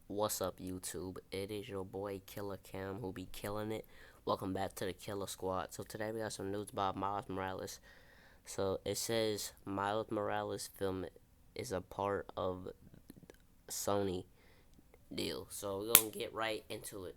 What's up, YouTube? It is your boy Killer Cam who be killing it. Welcome back to the Killer Squad. So today we got some news about Miles Morales. So it says Miles Morales film is a part of Sony deal. So we're gonna get right into it.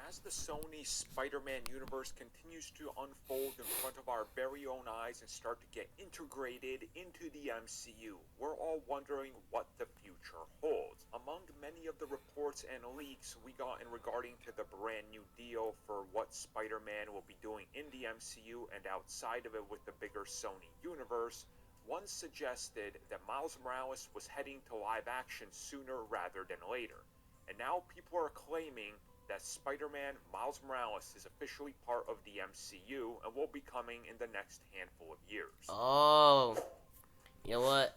As the Sony Spider-Man universe continues to unfold in front of our very own eyes and start to get integrated into the MCU, we're all wondering what the future holds. Among many of the reports and leaks we got in regarding to the brand new deal for what Spider-Man will be doing in the MCU and outside of it with the bigger Sony universe, one suggested that Miles Morales was heading to live action sooner rather than later. And now people are claiming that Spider-Man Miles Morales is officially part of the MCU and will be coming in the next handful of years. Oh, you know what?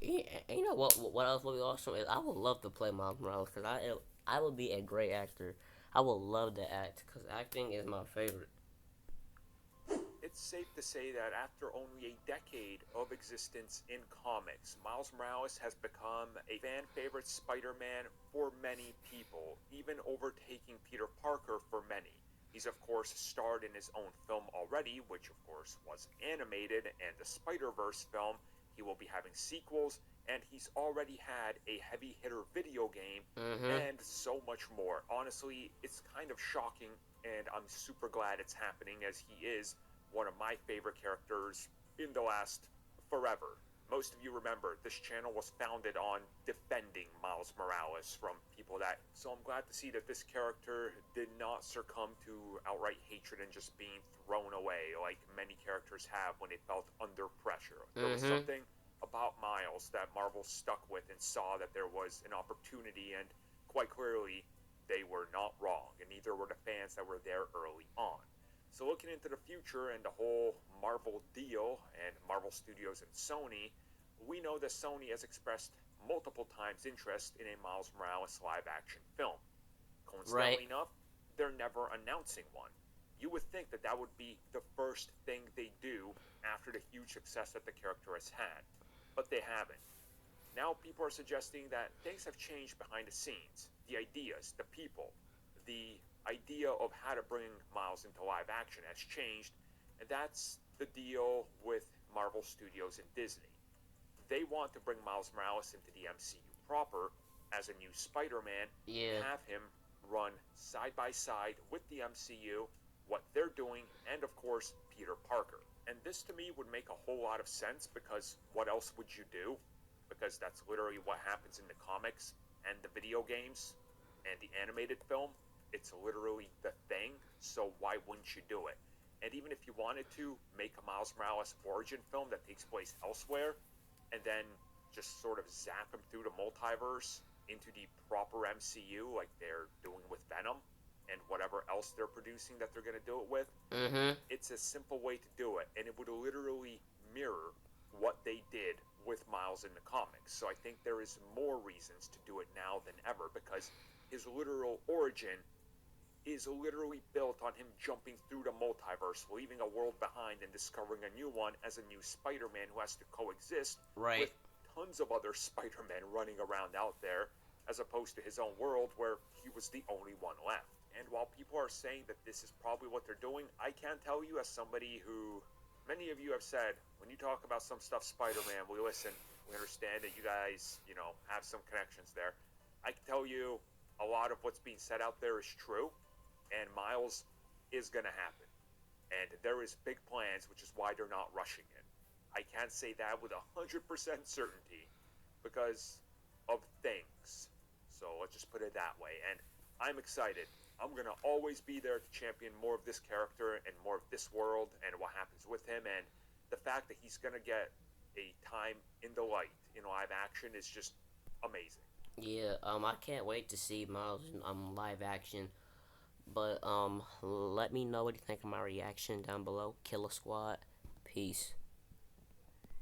You know what else would be awesome is I would love to play Miles Morales because I would be a great actor. I would love to act because acting is my favorite. It's safe to say that after only a decade of existence in comics, Miles Morales has become a fan favorite Spider-Man for many people, even overtaking Peter Parker for many. He's of course starred in his own film already, which of course was animated, and the Spider-Verse film. He will be having sequels, and he's already had a heavy hitter video game, Mm-hmm. and so much more. Honestly, it's kind of shocking, and I'm super glad it's happening as he is one of my favorite characters in the last forever. Most of you remember this channel was founded on defending Miles Morales from people that. So I'm glad to see that this character did not succumb to outright hatred and just being thrown away like many characters have when they felt under pressure. There was Mm-hmm. something about Miles that Marvel stuck with and saw that there was an opportunity, and quite clearly, they were not wrong, and neither were the fans that were there early on. So looking into the future and the whole Marvel deal and Marvel Studios and Sony, we know that Sony has expressed multiple times interest in a Miles Morales live action film. Right. Coincidentally enough, they're never announcing one. You would think that that would be the first thing they do after the huge success that the character has had, but they haven't. Now people are suggesting that things have changed behind the scenes. The ideas, the people, the idea of how to bring Miles into live action has changed, and that's the deal with Marvel Studios and Disney. They want to bring Miles Morales into the MCU proper as a new Spider-Man and Yeah. have him run side by side with the MCU, what they're doing, and of course, Peter Parker. And this to me would make a whole lot of sense because what else would you do? Because that's literally what happens in the comics and the video games and the animated film. It's literally the thing, so why wouldn't you do it? And even if you wanted to make a Miles Morales origin film that takes place elsewhere, and then just sort of zap him through the multiverse into the proper MCU like they're doing with Venom and whatever else they're producing that they're going to do it with, Mm-hmm. it's a simple way to do it, and it would literally mirror what they did with Miles in the comics. So I think there is more reasons to do it now than ever because his literal origin is literally built on him jumping through the multiverse, leaving a world behind and discovering a new one as a new Spider-Man who has to coexist with Right. tons of other Spider-Men running around out there, as opposed to his own world where he was the only one left. And while people are saying that this is probably what they're doing, I can tell you as somebody who many of you have said, when you talk about some stuff Spider-Man, we listen, we understand that you guys, have some connections there. I can tell you a lot of what's being said out there is true, and Miles is going to happen. And there is big plans, which is why they're not rushing it. I can't say that with 100% certainty because of things. So let's just put it that way. And I'm excited. I'm going to always be there to champion more of this character and more of this world and what happens with him. And the fact that he's going to get a time in the light in live action is just amazing. Yeah. I can't wait to see Miles in live action. But let me know what you think of my reaction down below. Killer Squad. Peace.